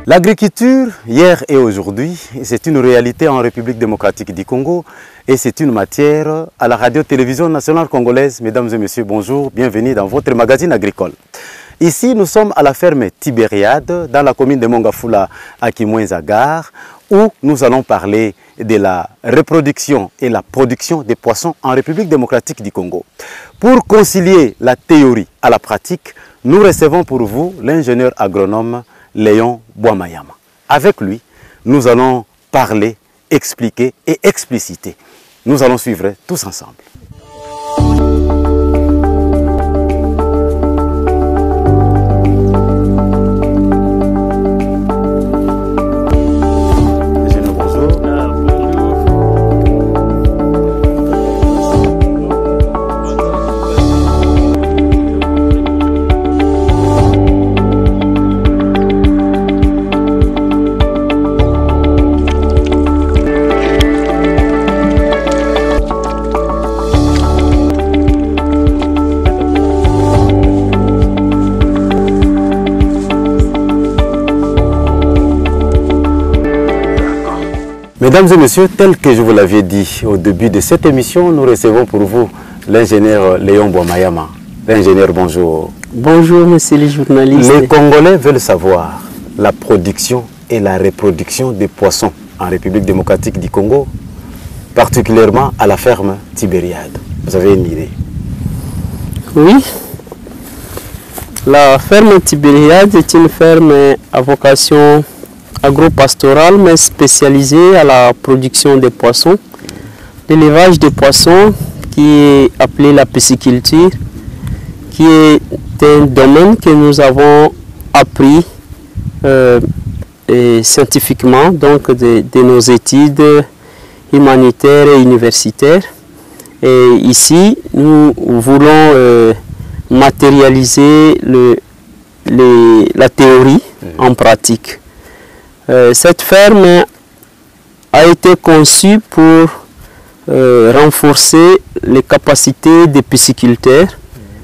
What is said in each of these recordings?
L'agriculture, hier et aujourd'hui, c'est une réalité en République démocratique du Congo et c'est une matière à la radio-télévision nationale congolaise. Mesdames et messieurs, bonjour, bienvenue dans votre magazine agricole. Ici, nous sommes à la ferme Tibériade, dans la commune de Mongafula, à Kimwenza-Gare, où nous allons parler de la reproduction et la production des poissons en République démocratique du Congo. Pour concilier la théorie à la pratique, nous recevons pour vous l'ingénieur agronome Léon Bouamayama. Avec lui, nous allons parler, expliquer et expliciter. Nous allons suivre tous ensemble. Mesdames et messieurs, tel que je vous l'avais dit au début de cette émission, nous recevons pour vous l'ingénieur Léon Bouamayama. L'ingénieur, bonjour. Bonjour, monsieur les journalistes. Les Congolais veulent savoir la production et la reproduction des poissons en République démocratique du Congo, particulièrement à la ferme Tibériade. Vous avez une idée? Oui. La ferme Tibériade est une ferme à vocation agro-pastorale, mais spécialisée à la production des poissons, l'élevage des poissons, qui est appelé la pisciculture, qui est un domaine que nous avons appris scientifiquement, donc de nos études humanitaires et universitaires. Et ici, nous voulons matérialiser la théorie en pratique. Cette ferme a été conçue pour renforcer les capacités des pisciculteurs,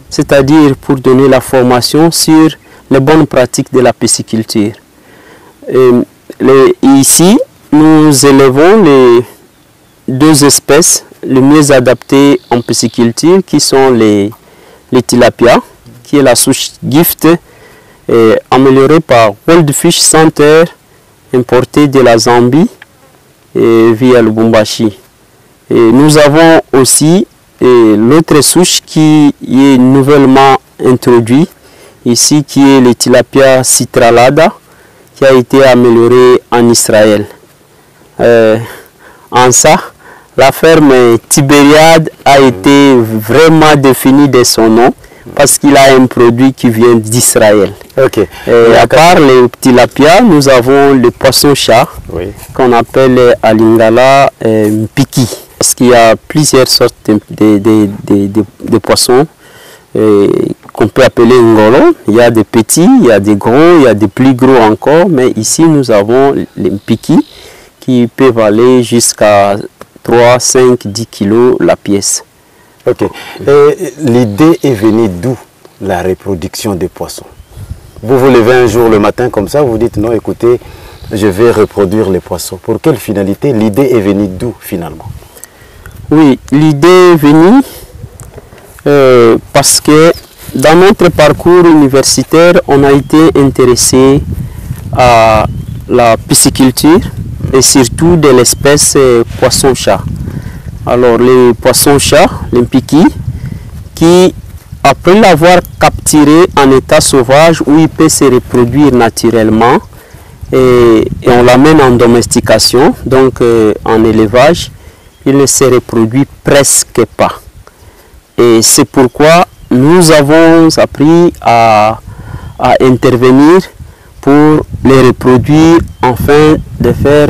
c'est-à-dire pour donner la formation sur les bonnes pratiques de la pisciculture. Ici, nous élevons les deux espèces les mieux adaptées en pisciculture, qui sont les tilapia, qui est la souche gift améliorée par World Fish Center, importé de la Zambie via Lubumbashi. Et nous avons aussi l'autre souche qui est nouvellement introduite ici, qui est le tilapia citralada, qui a été amélioré en Israël. En ça, la ferme Tibériade a été vraiment définie de son nom, parce qu'il a un produit qui vient d'Israël. Okay. À part les tilapia, nous avons le poisson-chat, oui, qu'on appelle à Lingala mpiki. Parce qu'il y a plusieurs sortes de poissons qu'on peut appeler ngolo. Il y a des petits, il y a des gros, il y a des plus gros encore. Mais ici, nous avons les mpiki qui peuvent aller jusqu'à 3, 5, 10 kilos la pièce. Ok. L'idée est venue d'où, la reproduction des poissons? Vous vous levez un jour le matin comme ça, vous dites non, écoutez, je vais reproduire les poissons. Pour quelle finalité? L'idée est venue d'où finalement? Oui, l'idée est venue parce que dans notre parcours universitaire, on a été intéressé à la pisciculture et surtout de l'espèce poisson-chat. Alors les poissons-chats, les mpiki, qui après l'avoir capturé en état sauvage où il peut se reproduire naturellement et on l'amène en domestication, donc en élevage, il ne se reproduit presque pas. Et c'est pourquoi nous avons appris à intervenir pour les reproduire afin de faire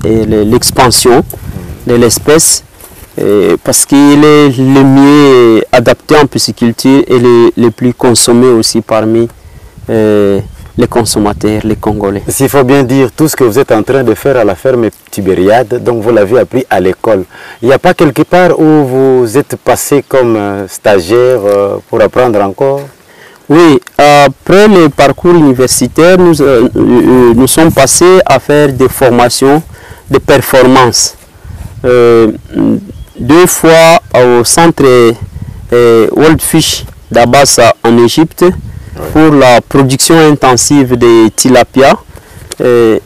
l'expansion de l'espèce, parce qu'il est le mieux adapté en pisciculture et le plus consommé aussi parmi les consommateurs, les Congolais. S'il faut bien dire, tout ce que vous êtes en train de faire à la ferme Tibériade, donc vous l'avez appris à l'école. Il n'y a pas quelque part où vous êtes passé comme stagiaire pour apprendre encore? Oui, après le parcours universitaire, nous sommes passés à faire des formations de performance. 2 fois au centre World Fish d'Abassa en Égypte pour la production intensive de tilapia et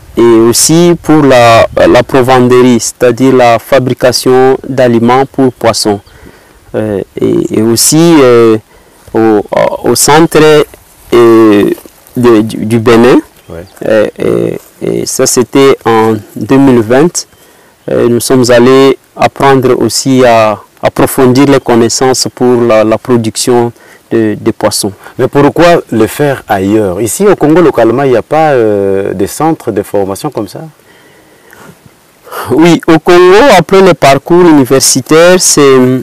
aussi pour la provanderie, c'est-à-dire la fabrication d'aliments pour poissons. Et aussi au centre du Bénin. Ouais. Et ça, c'était en 2020. Nous sommes allés apprendre aussi à approfondir les connaissances pour la production de poissons. Mais pourquoi le faire ailleurs? Ici au Congo, localement, il n'y a pas de centre de formation comme ça? Oui, au Congo, après le parcours universitaire, c'est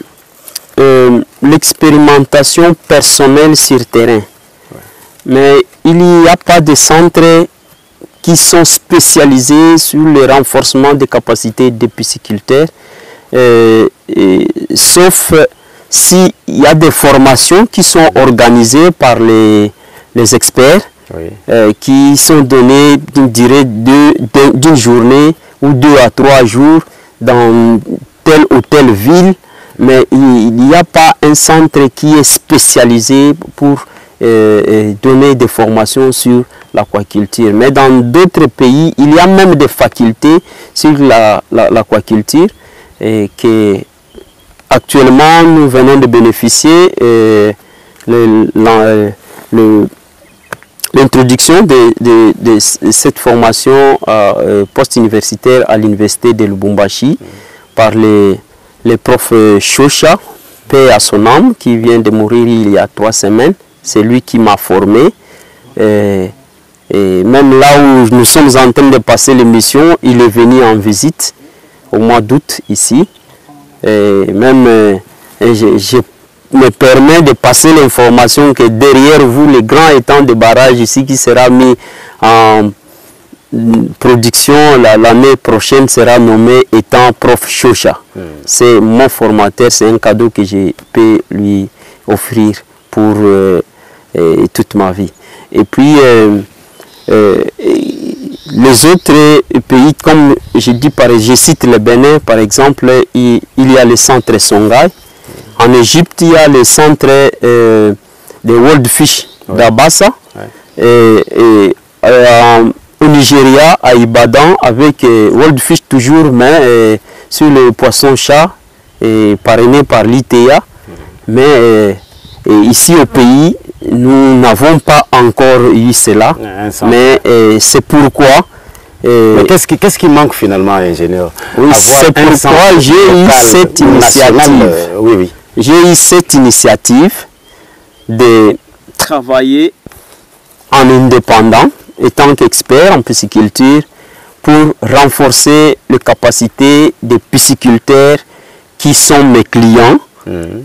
l'expérimentation personnelle sur terrain. Ouais. Mais il n'y a pas de centres qui sont spécialisés sur le renforcement des capacités des pisciculteurs, sauf s'il y a des formations qui sont organisées par les experts, oui. Qui sont données d'une durée d'une journée ou 2 à 3 jours dans telle ou telle ville, mais il n'y a pas un centre qui est spécialisé pour donner des formations sur l'aquaculture. Mais dans d'autres pays, il y a même des facultés sur l'aquaculture et que actuellement nous venons de bénéficier l'introduction de cette formation post-universitaire à l'université de Lubumbashi par les profs Shosha, paix à son âme, qui vient de mourir il y a 3 semaines. C'est lui qui m'a formé. Et même là où nous sommes en train de passer l'émission, il est venu en visite au mois d'août ici. Et même je me permets de passer l'information que derrière vous, le grand étang de barrage ici qui sera mis en production l'année prochaine sera nommé étang Prof Shosha. C'est mon formateur, c'est un cadeau que je peux lui offrir pour toute ma vie. Et puis les autres pays, comme je cite le Bénin par exemple, il y a le centre Songhai. En Égypte, il y a le centre de World Fish d'Abassa. Ouais. Au Nigeria, à Ibadan, avec World Fish toujours, mais sur le poisson-chat, parrainé par l'ITA. Mais ici au pays, nous n'avons pas encore eu cela. Mais c'est pourquoi... Mais qu'est-ce qui manque finalement, ingénieur? Oui, c'est pourquoi j'ai eu cette initiative. Oui. J'ai eu cette initiative de travailler en indépendant, étant qu'expert en pisciculture, pour renforcer les capacités des pisciculteurs qui sont mes clients,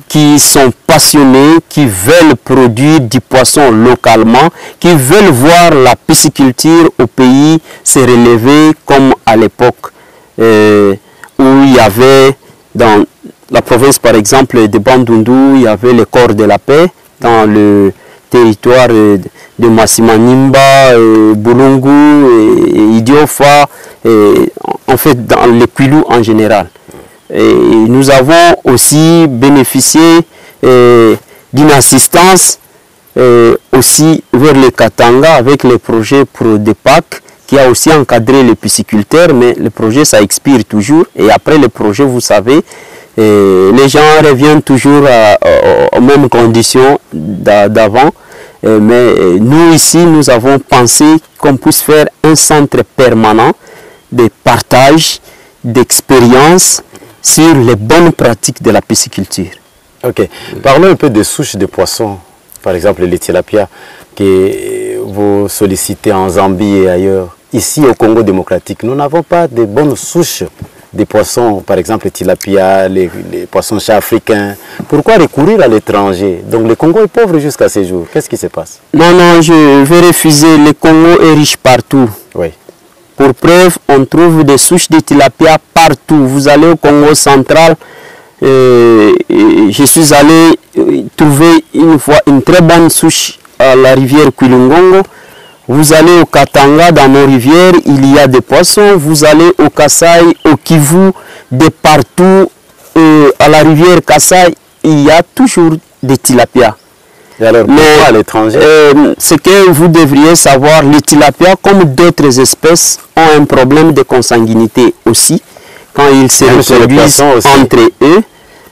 qui sont passionnés, qui veulent produire du poisson localement, qui veulent voir la pisciculture au pays se relever comme à l'époque où il y avait dans la province par exemple de Bandundu, il y avait le corps de la paix dans le territoire de Massimanimba, Bulungu, et Idiofa, en fait dans le Kwilu en général. Et nous avons aussi bénéficié d'une assistance aussi vers le Katanga avec le projet ProDepac qui a aussi encadré les pisciculteurs, mais le projet ça expire toujours et après le projet vous savez les gens reviennent toujours aux mêmes conditions d'avant. Mais nous ici nous avons pensé qu'on puisse faire un centre permanent de partage d'expérience sur les bonnes pratiques de la pisciculture. Ok. Parlons un peu des souches de poissons, par exemple les tilapia, que vous sollicitez en Zambie et ailleurs. Ici au Congo démocratique, nous n'avons pas de bonnes souches de poissons, par exemple les tilapia, les poissons-chats africains. Pourquoi recourir à l'étranger? Donc le Congo est pauvre jusqu'à ces jours. Qu'est-ce qui se passe? Non, je vais refuser. Le Congo est riche partout. Oui. Pour preuve, on trouve des souches de tilapia partout. Vous allez au Congo central, je suis allé trouver une fois une très bonne souche à la rivière Kwilungongo, vous allez au Katanga, dans nos rivières, il y a des poissons. Vous allez au Kasaï, au Kivu, de partout, à la rivière Kasaï, il y a toujours des tilapias. Et alors, pourquoi à l'étranger? Ce que vous devriez savoir, les tilapias, comme d'autres espèces, ont un problème de consanguinité aussi. Quand ils se reproduisent entre eux,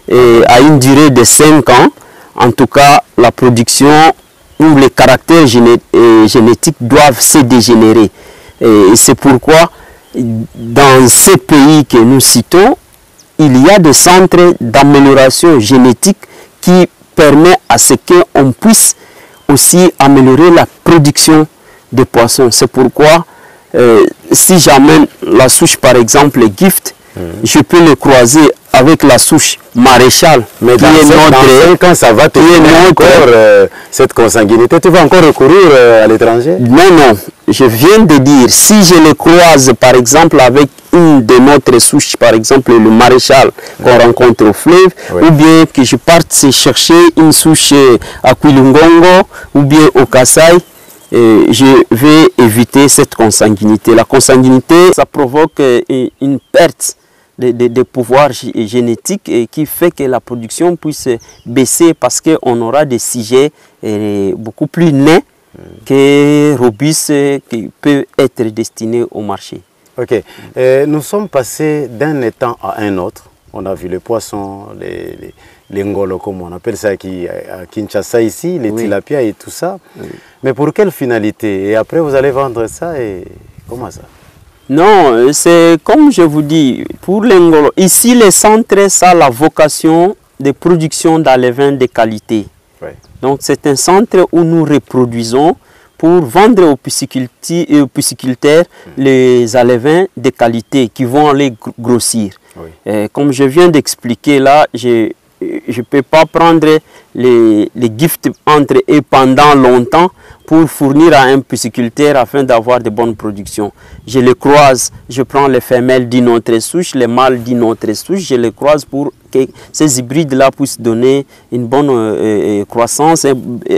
et à une durée de 5 ans, en tout cas, la production où les caractères génétiques doivent se dégénérer. Et c'est pourquoi, dans ces pays que nous citons, il y a des centres d'amélioration génétique qui permettent à ce qu'on puisse aussi améliorer la production de poissons. C'est pourquoi, si j'amène la souche, par exemple, gift, je peux le croiser avec la souche maréchal. Mais dans 5 ans, ça va te donner encore cette consanguinité. Tu vas encore recourir à l'étranger? Non, non. Je viens de dire, si je le croise, par exemple, avec une de notre souches, par exemple, le maréchal qu'on rencontre au fleuve, ou bien que je parte chercher une souche à Kwilungongo, ou bien au Kasaï, je vais éviter cette consanguinité. La consanguinité, ça provoque une perte de pouvoir génétique qui fait que la production puisse baisser parce qu'on aura des sujets beaucoup plus nets que robustes qui peuvent être destinés au marché. Ok. Nous sommes passés d'un étang à un autre. On a vu les poissons, les ngolo, comme on appelle ça à Kinshasa ici, les tilapias et tout ça. Mais pour quelle finalité? Et après, vous allez vendre ça et comment ça? Non, c'est comme je vous dis, pour les ngolo, ici les centres, ça a la vocation de production d'alevins de qualité. Donc c'est un centre où nous reproduisons pour vendre aux pisciculteurs les alevins de qualité qui vont aller grossir. Comme je viens d'expliquer là, je ne peux pas prendre les gifts entre eux pendant longtemps pour fournir à un pisciculteur afin d'avoir de bonnes productions. Je les croise, je prends les femelles d'une autre souche, les mâles d'une autre souche, je les croise pour que ces hybrides-là puissent donner une bonne croissance et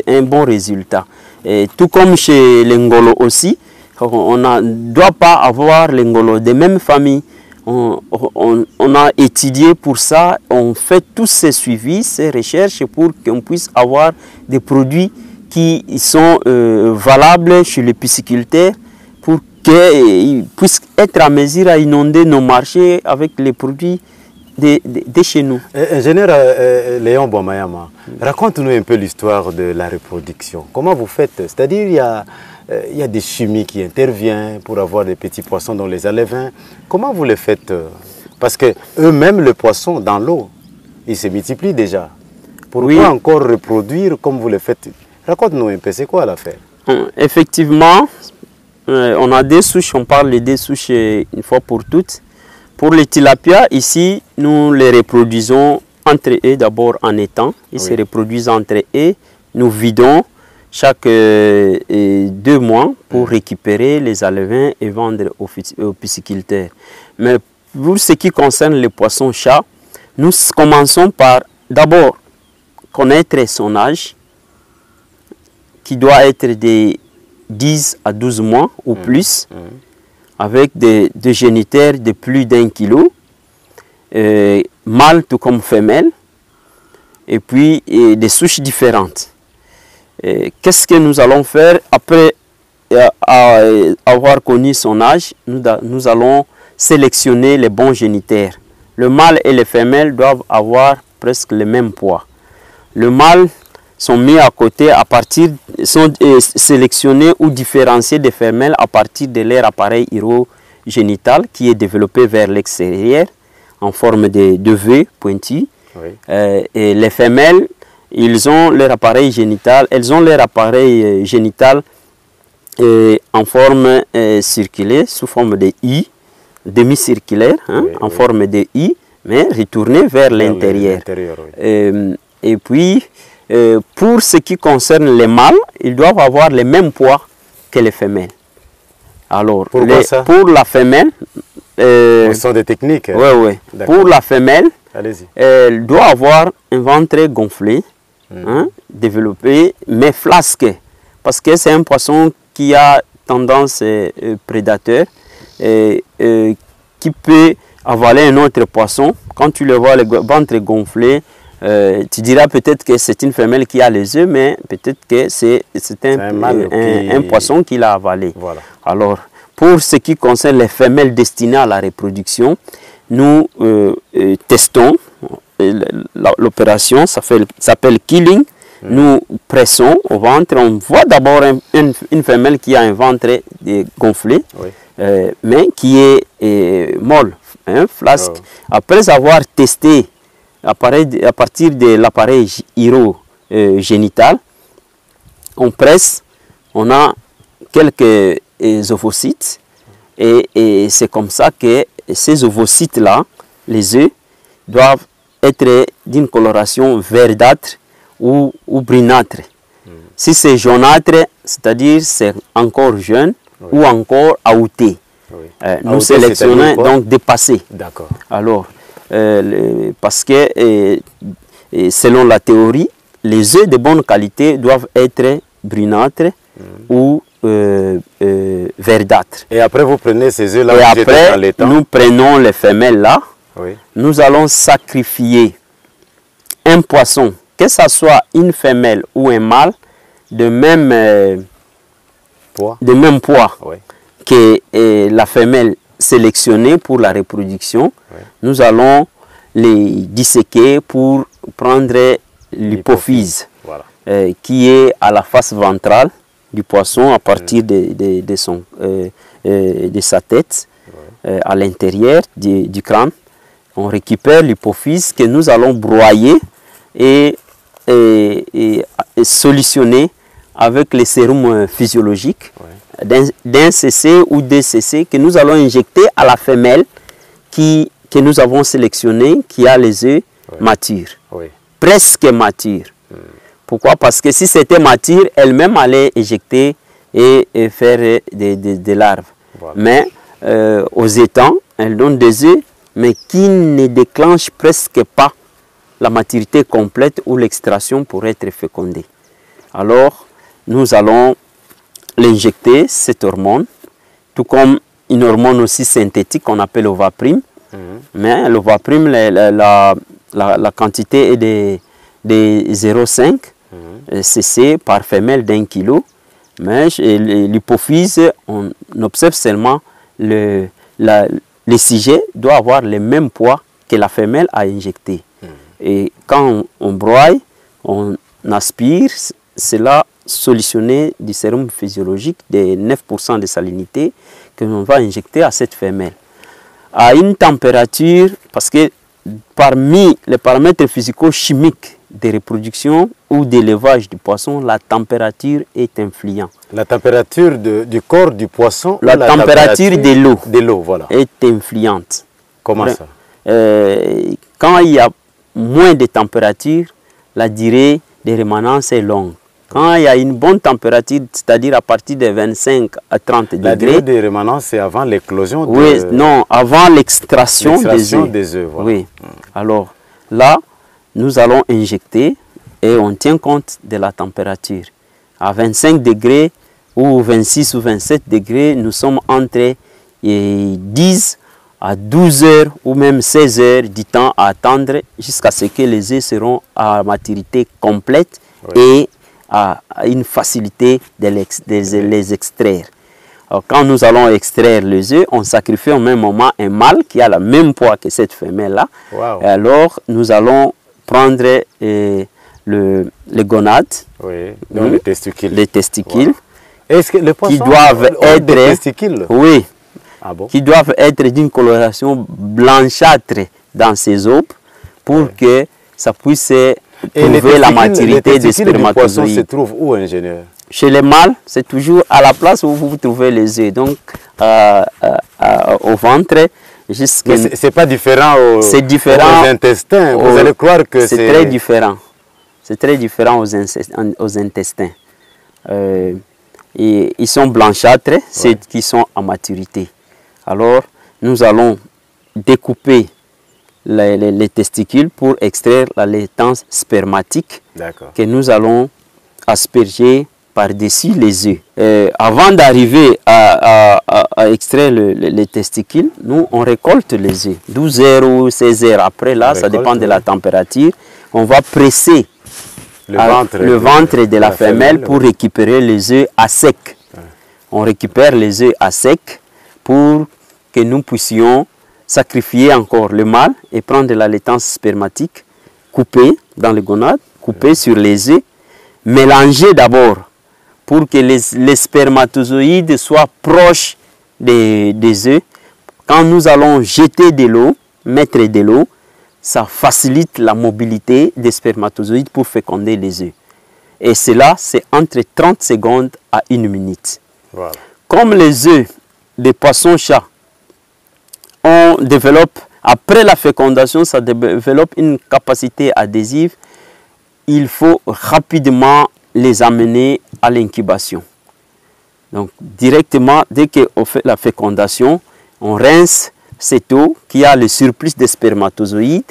un bon résultat. Et tout comme chez les ngolo aussi, on ne doit pas avoir les ngolo de même famille. On a étudié pour ça, on fait tous ces suivis, ces recherches pour qu'on puisse avoir des produits qui sont valables chez les pisciculteurs pour qu'ils puissent être à mesure à inonder nos marchés avec les produits de chez nous. Ingénieur Léon Bomayama, raconte-nous un peu l'histoire de la reproduction. Comment vous faites? C'est-à-dire il y a des chimies qui interviennent pour avoir des petits poissons dans les alevins. Comment vous les faites? Parce que eux-mêmes, le poisson dans l'eau, ils se multiplient déjà. Pourquoi encore reproduire comme vous le faites? Raconte-nous un peu, c'est quoi l'affaire? Effectivement, on a des souches, on parle des souches une fois pour toutes. Pour les tilapias, ici, nous les reproduisons entre eux d'abord en étang. Ils se reproduisent entre eux. Nous vidons chaque 2 mois pour récupérer les alevins et vendre aux pisciculteurs. Mais pour ce qui concerne les poissons-chats, nous commençons par d'abord connaître son âge, qui doit être de 10 à 12 mois ou plus, avec des géniteurs de plus d'1 kilo, mâles tout comme femelles, et puis des souches différentes. Qu'est-ce que nous allons faire après avoir connu son âge? Nous allons sélectionner les bons géniteurs. Le mâle et les femelles doivent avoir presque le même poids. Le mâle sont mis à côté sont sélectionnés ou différenciés des femelles à partir de leur appareil urogénital qui est développé vers l'extérieur en forme de V pointu. Et les femelles, elles ont leur appareil génital en forme circulaire, sous forme de I, demi-circulaire, en forme de I, mais retourné vers l'intérieur. Et puis, pour ce qui concerne les mâles, ils doivent avoir le même poids que les femelles. Alors, pour la femelle... Ce sont des techniques. Pour la femelle, elle doit avoir un ventre gonflé, développé, mais flasque. parce que c'est un poisson qui a tendance prédateur et qui peut avaler un autre poisson. Quand tu le vois, le ventre gonflé, tu diras peut-être que c'est une femelle qui a les œufs, mais peut-être que c'est un poisson qui l'a avalé. Voilà. Alors, pour ce qui concerne les femelles destinées à la reproduction, nous testons l'opération, ça s'appelle killing. Nous pressons au ventre, on voit d'abord une femelle qui a un ventre gonflé, oui. Mais qui est molle, hein, flasque. Oh. Après avoir testé à partir de l'appareil urogénital, on presse, on a quelques ovocytes et c'est comme ça que ces ovocytes-là, les œufs, doivent être d'une coloration verdâtre ou brunâtre. Si c'est jaunâtre, c'est-à-dire c'est encore jeune, oui. Ou encore aouté. Oui. Nous sélectionnons donc dépassé. D'accord. Alors, parce que selon la théorie, les œufs de bonne qualité doivent être brunâtres ou verdâtres. Et après, vous prenez ces œufs-là, et après, dans les temps. Nous prenons les femelles-là, oui. Nous allons sacrifier un poisson, que ce soit une femelle ou un mâle, de même poids oui. Que la femelle sélectionnée pour la reproduction. Oui. Nous allons les disséquer pour prendre l'hypophyse, voilà. Qui est à la face ventrale du poisson à partir de sa tête, oui. À l'intérieur du crâne. On récupère l'hypophyse que nous allons broyer et solutionner avec les sérums physiologiques, oui. D'un CC ou des CC que nous allons injecter à la femelle que nous avons sélectionnée, qui a les œufs oui. Matures, oui. Presque matures. Pourquoi? Parce que si c'était mature, elle-même allait éjecter et faire des larves. Voilà. Mais aux étangs, elle donne des œufs, mais qui ne déclenchent presque pas la maturité complète ou l'extraction pour être fécondée. Alors, nous allons l'injecter, cette hormone, tout comme une hormone aussi synthétique qu'on appelle Ovaprime. Mais l'Ovaprime, la quantité est de 0,5 cc par femelle d'1 kg. Mais l'hypophyse, on observe seulement le sujet doit avoir le même poids que la femelle a injecté. Et quand on broie, on aspire, cela solutionné du sérum physiologique de 9% de salinité que l'on va injecter à cette femelle. À une température, parce que parmi les paramètres physico-chimiques de reproduction ou d'élevage du poisson, la température est influente. La température du corps du poisson? La température de l'eau voilà. Est influente. Comment ça? Quand il y a moins de température, la durée de rémanence est longue. Quand il y a une bonne température, c'est-à-dire à partir de 25 à 30 degrés. La durée de rémanence, c'est avant l'éclosion de... Oui, non, avant l'extraction des œufs. Voilà. Oui. Alors, là, nous allons injecter et on tient compte de la température. À 25 degrés ou 26 ou 27 degrés, nous sommes entre 10 à 12 heures ou même 16 heures du temps à attendre jusqu'à ce que les œufs seront à maturité complète, oui. Et à une facilité de les extraire. Alors, quand nous allons extraire les œufs, on sacrifie au même moment un mâle qui a le même poids que cette femelle-là. Wow. Et alors, nous allons prendre les gonades, oui, donc les testicules. Les testicules. Wow. Est-ce que les poissons qui doivent être des testicules? Oui. Ah bon? Qui doivent être d'une coloration blanchâtre dans ces os pour oui. Que ça puisse prouver la maturité des spermatozoïdes. Les se trouvent où, ingénieur? Chez les mâles, c'est toujours à la place où vous trouvez les œufs, donc au ventre. Mais c'est pas différent aux intestins. Vous allez croire que c'est très différent. C'est très différent aux intestins. Et ils sont blanchâtres, ouais. Ceux qui sont à maturité. Alors, nous allons découper les testicules pour extraire la laitance spermatique que nous allons asperger par-dessus les œufs. Avant d'arriver à extraire les testicules, nous, on récolte les œufs. 12 heures ou 16 heures après, là, ça dépend de la température. On va presser le ventre de la femelle pour récupérer les œufs à sec. On récupère les œufs à sec pour que nous puissions sacrifier encore le mâle et prendre de la laitance spermatique, couper dans les gonades, couper sur les œufs, mélanger d'abord pour que les spermatozoïdes soient proches des œufs. Quand nous allons jeter de l'eau, mettre de l'eau, ça facilite la mobilité des spermatozoïdes pour féconder les œufs. Et cela, c'est entre 30 secondes à 1 minute. Voilà. Comme les œufs des poissons-chats, on développe, après la fécondation, ça développe une capacité adhésive, il faut rapidement les amener à l'incubation. Donc, directement, dès qu'on fait la fécondation, on rince cette eau qui a le surplus de spermatozoïdes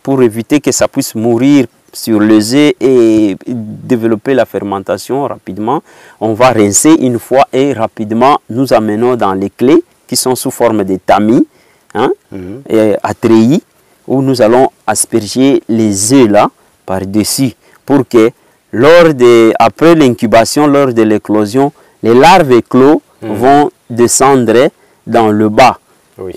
pour éviter que ça puisse mourir sur les œufs et développer la fermentation rapidement. On va rincer une fois et rapidement nous amenons dans les clés qui sont sous forme de tamis, à treillis, où nous allons asperger les œufs là par-dessus pour que après l'incubation, lors de l'éclosion, les larves éclos vont descendre dans le bas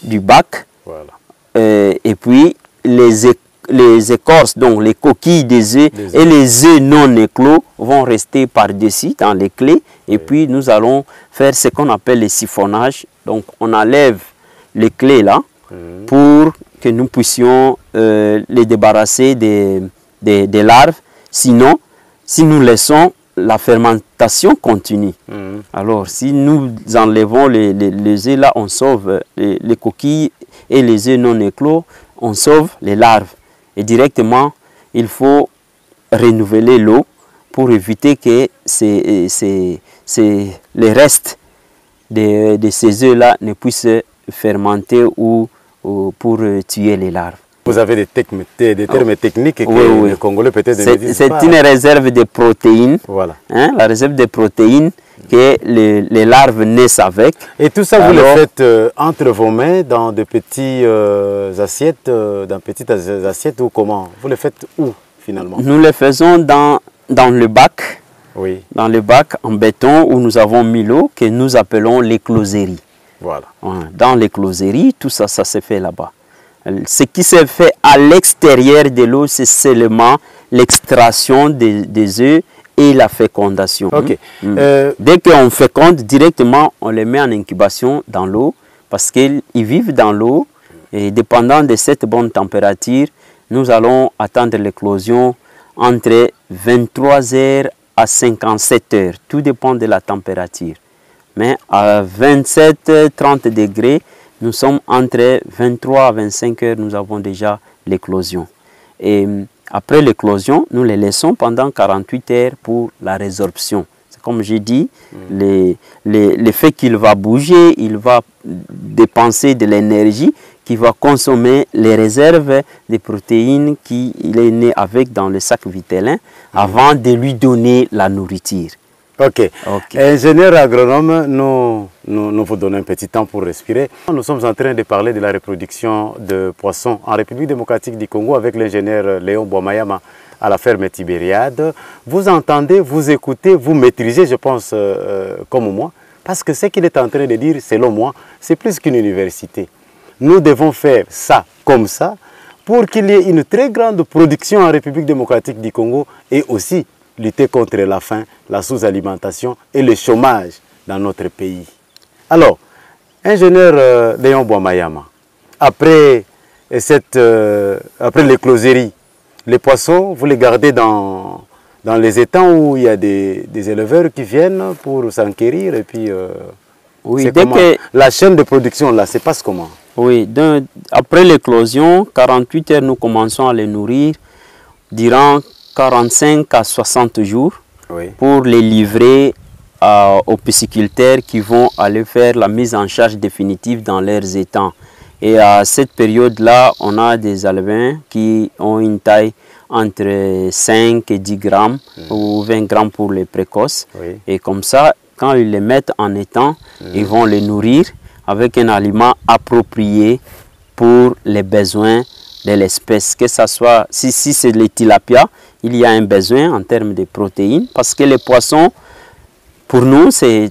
du bac. Voilà. Et puis les écorces, donc les coquilles des œufs et les œufs non éclos vont rester par-dessus dans les clés. Et puis nous allons faire ce qu'on appelle le siphonnage. Donc on enlève les clés là pour que nous puissions les débarrasser des larves. Sinon, si nous laissons, la fermentation continue. Alors, si nous enlevons les œufs là, on sauve les coquilles et les œufs non éclos, on sauve les larves. Et directement, il faut renouveler l'eau pour éviter que les restes de ces œufs là ne puissent fermenter ou pour tuer les larves. Vous avez des termes techniques que les Congolais peut-être ne disent pas. C'est une réserve de protéines. Voilà. La réserve de protéines que les larves naissent avec. Et tout ça, vous le faites entre vos mains dans de petites assiettes, ou comment? Vous le faites où finalement? Nous le faisons dans le bac. Oui. Dans le bac en béton où nous avons mis l'eau que nous appelons l'écloserie. Voilà. Dans l'écloserie, tout ça, ça se fait là-bas. Ce qui se fait à l'extérieur de l'eau, c'est seulement l'extraction des œufs et la fécondation. Okay. Dès qu'on féconde, directement, on les met en incubation dans l'eau parce qu'ils vivent dans l'eau et dépendant de cette bonne température, nous allons attendre l'éclosion entre 23 heures à 57 heures. Tout dépend de la température. Mais à 27-30 degrés, nous sommes entre 23 à 25 heures, nous avons déjà l'éclosion. Et après l'éclosion, nous les laissons pendant 48 heures pour la résorption. Comme j'ai dit, le fait qu'il va bouger, il va dépenser de l'énergie qui va consommer les réserves de protéines qu'il est né avec dans le sac vitellin avant de lui donner la nourriture. Ok. Ingénieur agronome, nous vous donnons un petit temps pour respirer. Nous sommes en train de parler de la reproduction de poissons en République démocratique du Congo avec l'ingénieur Léon Bouamayama à la ferme Tibériade. Vous entendez, vous écoutez, vous maîtrisez, je pense, comme moi, parce que ce qu'il est en train de dire, selon moi, c'est plus qu'une université. Nous devons faire ça comme ça pour qu'il y ait une très grande production en République démocratique du Congo et aussi lutter contre la faim, la sous-alimentation et le chômage dans notre pays. Alors, ingénieur Léon Bouamayama, après l'écloserie, les poissons, vous les gardez dans les étangs où il y a des éleveurs qui viennent pour s'enquérir et puis oui, la chaîne de production là, se passe comment? Oui, après l'éclosion, 48 heures, nous commençons à les nourrir durant 45 à 60 jours pour les livrer aux pisciculteurs qui vont aller faire la mise en charge définitive dans leurs étangs. Et à cette période-là, on a des alevins qui ont une taille entre 5 et 10 grammes ou 20 grammes pour les précoces. Oui. Et comme ça, quand ils les mettent en étang, ils vont les nourrir avec un aliment approprié pour les besoins de l'espèce. Que ce soit, si c'est les tilapia, il y a un besoin en termes de protéines, parce que les poissons, pour nous, c'est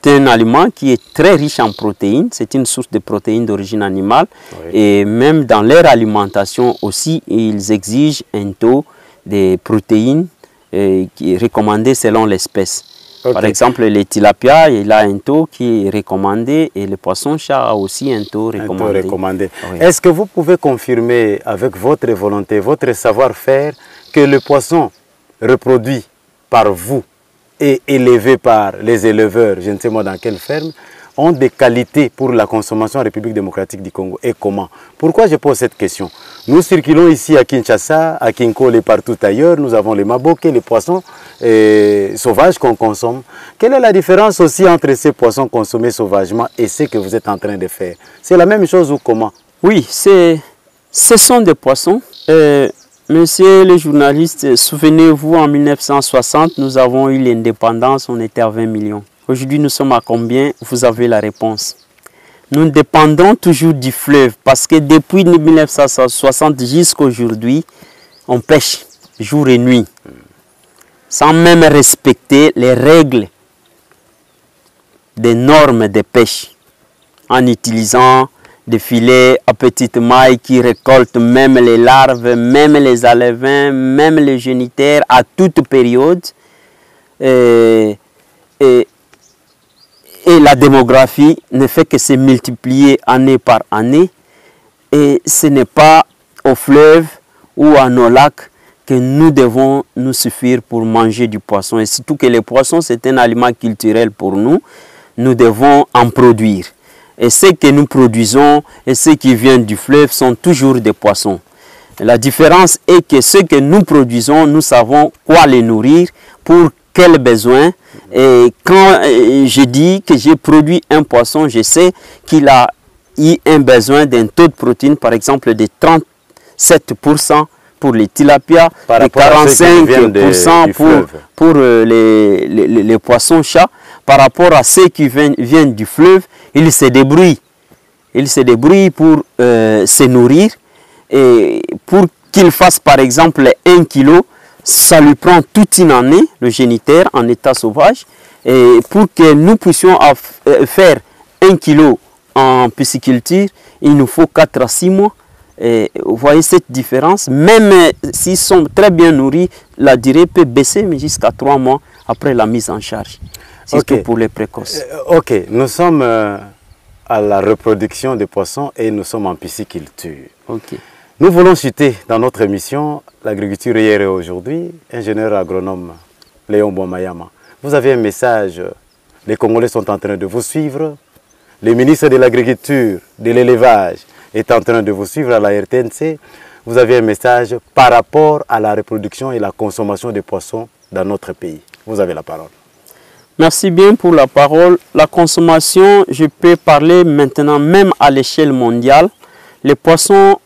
un aliment qui est très riche en protéines. C'est une source de protéines d'origine animale. Oui. Et même dans leur alimentation aussi, ils exigent un taux de protéines qui est recommandé selon l'espèce. Okay. Par exemple, les tilapia, il a un taux qui est recommandé et le poisson-chat a aussi un taux recommandé. Oui. Est-ce que vous pouvez confirmer avec votre volonté, votre savoir-faire, que le poisson reproduit par vous et élevé par les éleveurs, je ne sais moi dans quelle ferme, ont des qualités pour la consommation en République démocratique du Congo? Et comment? Pourquoi je pose cette question? Nous circulons ici à Kinshasa, à Kinkole et partout ailleurs. Nous avons les maboké, les poissons sauvages qu'on consomme. Quelle est la différence aussi entre ces poissons consommés sauvagement et ce que vous êtes en train de faire? C'est la même chose ou comment? Oui, ce sont des poissons. Monsieur le journaliste, souvenez-vous, en 1960, nous avons eu l'indépendance, on était à 20 millions. Aujourd'hui, nous sommes à combien? Vous avez la réponse. Nous dépendons toujours du fleuve parce que depuis 1960 jusqu'à aujourd'hui, on pêche jour et nuit sans même respecter les règles des normes de pêche en utilisant des filets à petite maille qui récoltent même les larves, même les alevins, même les génitaires à toute période. Et la démographie ne fait que se multiplier année par année. Et ce n'est pas au fleuve ou à nos lacs que nous devons nous suffire pour manger du poisson. Et surtout que le poisson, c'est un aliment culturel pour nous. Nous devons en produire. Et ce que nous produisons et ce qui vient du fleuve sont toujours des poissons. La différence est que ce que nous produisons, nous savons quoi les nourrir, pour quels besoins. Et quand je dis que j'ai produit un poisson, je sais qu'il a eu un besoin d'un taux de protéines, par exemple, de 37% pour les tilapia, de 45% pour les poissons-chats. Par rapport à ceux qui viennent du fleuve, ils se débrouillent. Ils se débrouillent pour se nourrir. Et pour qu'il fasse par exemple 1 kilo, ça lui prend toute une année, le génitaire en état sauvage. Et pour que nous puissions faire 1 kilo en pisciculture, il nous faut 4 à 6 mois. Et vous voyez cette différence. Même s'ils sont très bien nourris, la durée peut baisser mais jusqu'à 3 mois après la mise en charge. Surtout pour les précoces. Ok, nous sommes à la reproduction des poissons et nous sommes en pisciculture. Okay. Nous voulons citer dans notre émission l'agriculture hier et aujourd'hui, ingénieur agronome Léon Bomayama. Vous avez un message, les Congolais sont en train de vous suivre, le ministre de l'Agriculture, de l'Élevage est en train de vous suivre à la RTNC. Vous avez un message par rapport à la reproduction et la consommation des poissons dans notre pays. Vous avez la parole. Merci bien pour la parole. La consommation, je peux parler maintenant même à l'échelle mondiale. Les poissons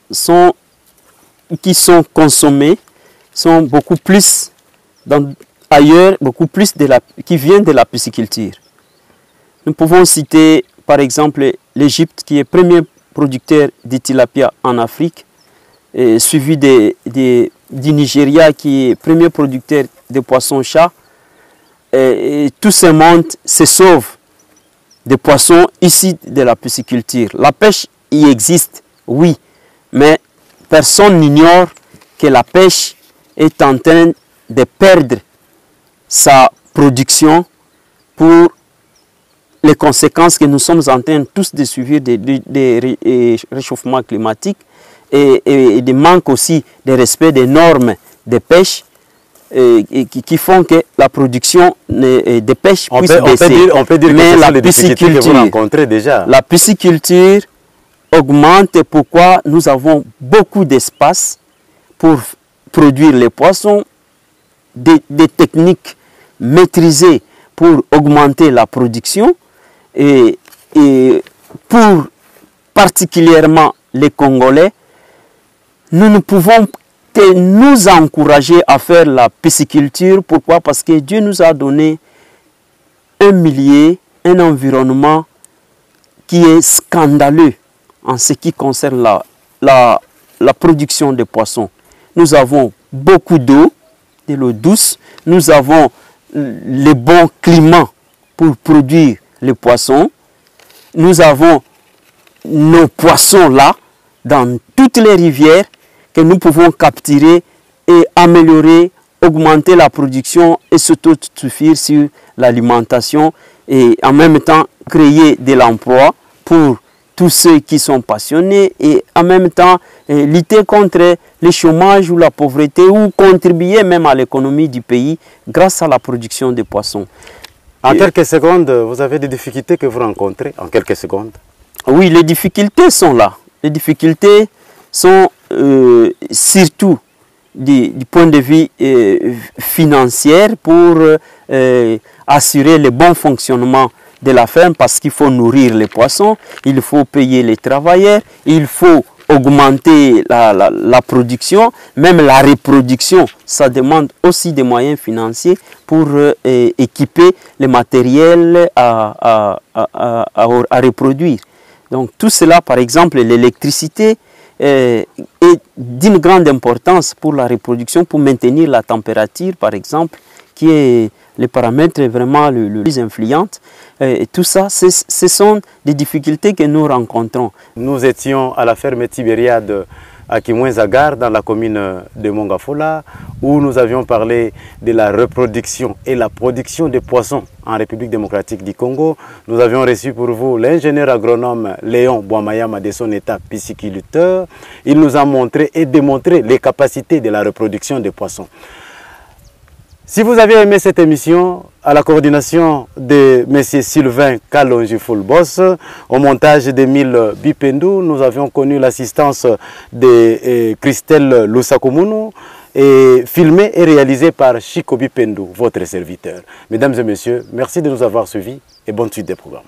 qui sont consommés sont beaucoup plus ailleurs, beaucoup plus qui viennent de la pisciculture. Nous pouvons citer par exemple l'Égypte qui est premier producteur de tilapia en Afrique, suivi du Nigeria qui est premier producteur de poissons-chats. Et tout ce monde se sauve des poissons ici de la pisciculture. La pêche y existe, oui, mais personne n'ignore que la pêche est en train de perdre sa production pour les conséquences que nous sommes en train tous de subir des réchauffements climatiques et des manques aussi de respect des normes de pêche qui font que la production de pêche puisse baisser. On peut dire mais que la les difficultés que vous rencontrez déjà. La pisciculture augmente. Pourquoi? Nous avons beaucoup d'espace pour produire les poissons, des techniques maîtrisées pour augmenter la production et pour particulièrement les Congolais, nous ne pouvons de nous encourager à faire la pisciculture. Pourquoi? Parce que Dieu nous a donné un milieu, un environnement qui est scandaleux en ce qui concerne la production de poissons. Nous avons beaucoup d'eau, de l'eau douce. Nous avons le bon climat pour produire les poissons. Nous avons nos poissons là, dans toutes les rivières, que nous pouvons capturer et améliorer, augmenter la production et s'autosuffire sur l'alimentation et en même temps créer de l'emploi pour tous ceux qui sont passionnés et en même temps lutter contre le chômage ou la pauvreté ou contribuer même à l'économie du pays grâce à la production de poissons. En quelques secondes, vous avez des difficultés que vous rencontrez en quelques secondes? Oui, les difficultés sont là. Les difficultés sont surtout du point de vue financier pour assurer le bon fonctionnement de la ferme parce qu'il faut nourrir les poissons, il faut payer les travailleurs, il faut augmenter la production, même la reproduction, ça demande aussi des moyens financiers pour équiper le matériel à reproduire. Donc tout cela, par exemple, l'électricité est d'une grande importance pour la reproduction, pour maintenir la température, par exemple, qui est le paramètre vraiment le plus influent. Et tout ça, ce sont des difficultés que nous rencontrons. Nous étions à la ferme Tibériade à Kimouenzagar, dans la commune de Mongafola, où nous avions parlé de la reproduction et la production de poissons en République démocratique du Congo. Nous avions reçu pour vous l'ingénieur agronome Léon Bouamayama de son état pisciculteur. Il nous a montré et démontré les capacités de la reproduction des poissons. Si vous avez aimé cette émission, à la coordination de M. Sylvain Kalonji-Fulbos, au montage d'Emile Bipendou, nous avions connu l'assistance de Christelle Lusakumunu et filmé et réalisé par Chico Bipendou, votre serviteur. Mesdames et messieurs, merci de nous avoir suivis et bonne suite des programmes.